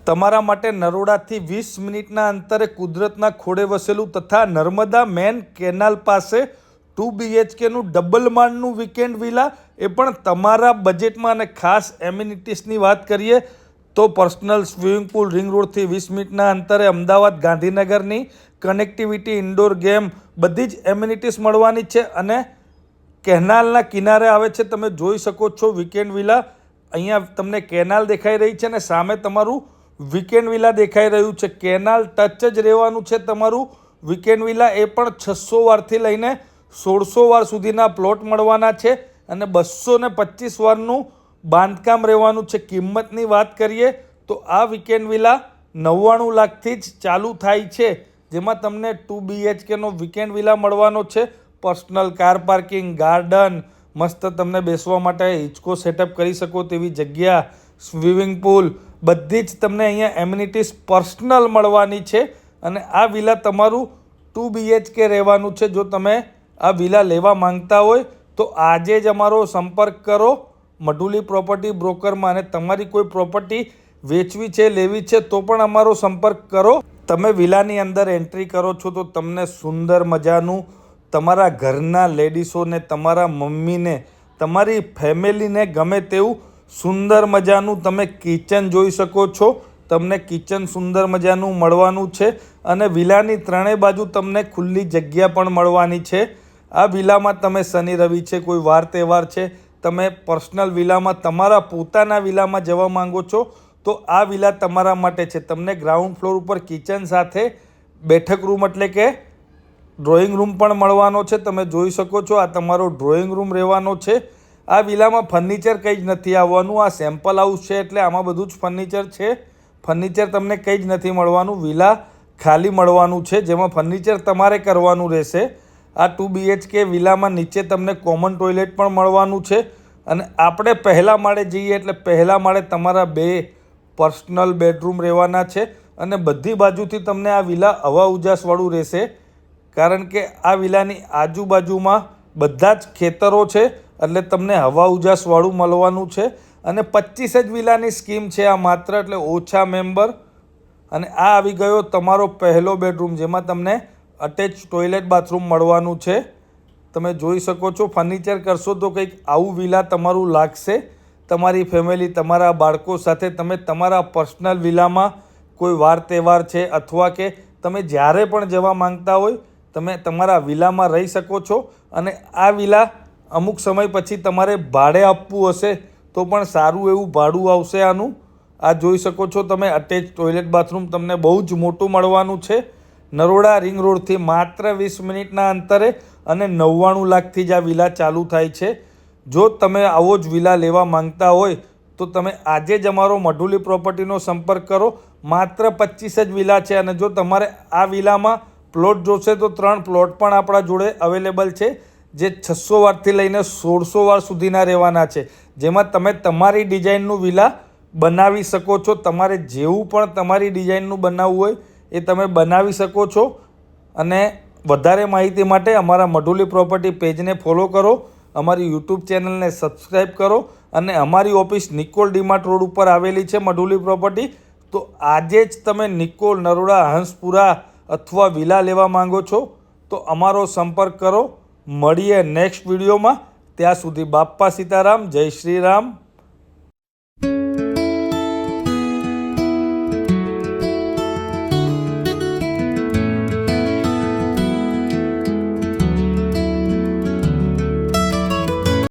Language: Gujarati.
તમારા માટે નરોડાથી 20 મિનિટના અંતરે કુદરતના ખોળે વસેલું તથા નર્મદા મેન કેનાલ પાસે 2 BHKનું ડબલ માળનું વીકેન્ડ વિલા, એ પણ તમારા બજેટમાં. અને ખાસ એમ્યુનિટીઝની વાત કરીએ તો પર્સનલ સ્વિમિંગ પુલ, રિંગ રોડથી 20 મિનિટના અંતરે અમદાવાદ ગાંધીનગરની કનેક્ટિવિટી, ઇન્ડોર ગેમ, બધી જ એમ્યુનિટીઝ મળવાની છે. અને કેનાલના કિનારે આવે છે. તમે જોઈ શકો છો વીકેન્ડ વિલા. અહીંયા તમને કેનાલ દેખાઈ રહી છે અને સામે તમારું વીકેન્ડ વિલા દેખાઈ રહ્યું છે. કેનાલ ટચ જ રહેવાનું છે તમારું વીકેન્ડ વિલા. એ પણ 600 વારથી લઈને 1600 વાર સુધીના પ્લોટ મળવાના છે અને 225 વારનું બાંધકામ રહેવાનું છે. કિંમતની વાત કરીએ તો આ વીકેન્ડ વિલા 99 લાખથી જ ચાલુ થાય છે, જેમાં તમને 2 BHKનો વીકેન્ડ વિલા મળવાનો છે. પર્સનલ કાર પાર્કિંગ, ગાર્ડન, મસ્ત તમને બેસવા માટે હિંચકો સેટઅપ કરી શકો તેવી જગ્યા, સ્વિમિંગ પુલ, બધી જ તમને અહીંયા એમ્યુનિટીઝ પર્સનલ મળવાની છે. અને આ વિલા તમારું 2 BHK રહેવાનું છે. જો તમે આ વિલા લેવા માંગતા હોય તો આજે જ અમારો સંપર્ક કરો મઢુલી પ્રોપર્ટી બ્રોકરમાં. અને તમારી કોઈ પ્રોપર્ટી વેચવી છે, લેવી છે, તો પણ અમારો સંપર્ક કરો. તમે વિલાની અંદર એન્ટ્રી કરો છો તો તમને સુંદર મજાનું તમારા ઘરના લેડીસોને, તમારા મમ્મીને, તમારી ફેમિલીને ગમે તેવું સુંદર મજાનું તમે કિચન જોઈ શકો છો. તમને કિચન સુંદર મજાનું મળવાનું છે અને વિલાની ત્રણેય બાજુ તમને ખુલ્લી જગ્યા પણ મળવાની છે. આ વિલામાં તમે શનિ રવિ છે, કોઈ વાર તહેવાર છે, તમે પર્સનલ વિલામાં, તમારા પોતાના વિલામાં જવા માંગો છો તો આ વિલા તમારા માટે છે. તમને ગ્રાઉન્ડ ફ્લોર ઉપર કિચન સાથે બેઠક રૂમ એટલે કે ડ્રોઈંગ રૂમ પણ મળવાનો છે. તમે જોઈ શકો છો આ તમારો ડ્રોઈંગ રૂમ રહેવાનો છે. આ વિલામાં ફર્નિચર કંઈ જ નથી આવવાનું. આ સેમ્પલ હાઉસ છે એટલે આમાં બધું જ ફર્નિચર છે. ફર્નિચર તમને કંઈ જ નથી મળવાનું. વિલા ખાલી મળવાનું છે, જેમાં ફર્નિચર તમારે કરવાનું રહેશે. આ 2 BHK વિલામાં નીચે તમને કોમન ટોયલેટ પણ મળવાનું છે. અને આપણે પહેલા માળે જઈએ એટલે પહેલા માળે તમારા 2 પર્સનલ બેડરૂમ રહેવાના છે. અને બધી બાજુથી તમને આ વિલા હવા ઉજાસવાળું રહેશે, કારણ કે આ વિલાની આજુબાજુમાં બધા જ ખેતરો છે એટલે તમને હવા ઉજાસવાળું મળવાનું છે. અને 25 જ વિલાની સ્કીમ છે આ માત્ર, એટલે ઓછા મેમ્બર. અને આ આવી ગયો તમારો પહેલો બેડરૂમ, જેમાં તમને અટેચ ટોયલેટ બાથરૂમ મળવાનું છે. તમે જોઈ શકો છો. ફર્નિચર કરશો તો કંઈક આવું વિલા તમારું લાગશે. તમારી ફેમિલી, તમારા બાળકો સાથે તમે તમારા પર્સનલ વિલામાં કોઈ વાર તહેવાર છે અથવા કે તમે જ્યારે પણ જવા માંગતા હોય તમે તમારા વિલામાં રહી શકો છો. અને આ વિલા અમુક સમય પછી તમારે ભાડે આપવું હશે તો પણ સારું એવું ભાડું આવશે આનું. આ જોઈ શકો છો તમે અટેચ ટોયલેટ બાથરૂમ તમને બહુ જ મોટું મળવાનું છે. નરોડા રિંગ રોડથી માત્ર 20 મિનિટના અંતરે અને 99 લાખથી જ આ વિલા ચાલુ થાય છે. જો તમે આવો જ વિલા લેવા માંગતા હોય તો તમે આજે જ અમારો મઢુલી પ્રોપર્ટીનો સંપર્ક કરો. માત્ર 25 જ વિલા છે. અને જો તમારે આ વિલામાં પ્લોટ જોશે તો 3 પ્લોટ પણ આપણા જોડે અવેલેબલ છે, જે 600 વારથી લઈને 1600 વાર સુધીના રહેવાના છે, જેમાં તમે તમારી ડિઝાઇનનું વિલા બનાવી શકો છો. તમારે જેવું પણ તમારી ડિઝાઇનનું બનાવવું હોય એ તમે બનાવી શકો છો. અને વધારે માહિતી માટે અમારા મઢુલી પ્રોપર્ટી પેજને ફોલો કરો, અમારી યુટ્યુબ ચેનલને સબસ્ક્રાઈબ કરો. અને અમારી ઓફિસ નિકોલ ડીમાર્ટ રોડ ઉપર આવેલી છે મઢુલી પ્રોપર્ટી. તો આજે જ તમે નિકોલ, નરોડા, હંસપુરા અથવા વિલા લેવા માંગો છો તો અમારો સંપર્ક કરો. મળીએ નેક્સ્ટ વિડીયોમાં. ત્યાં સુધી બાપ્પા સીતારામ, જય શ્રી રામ.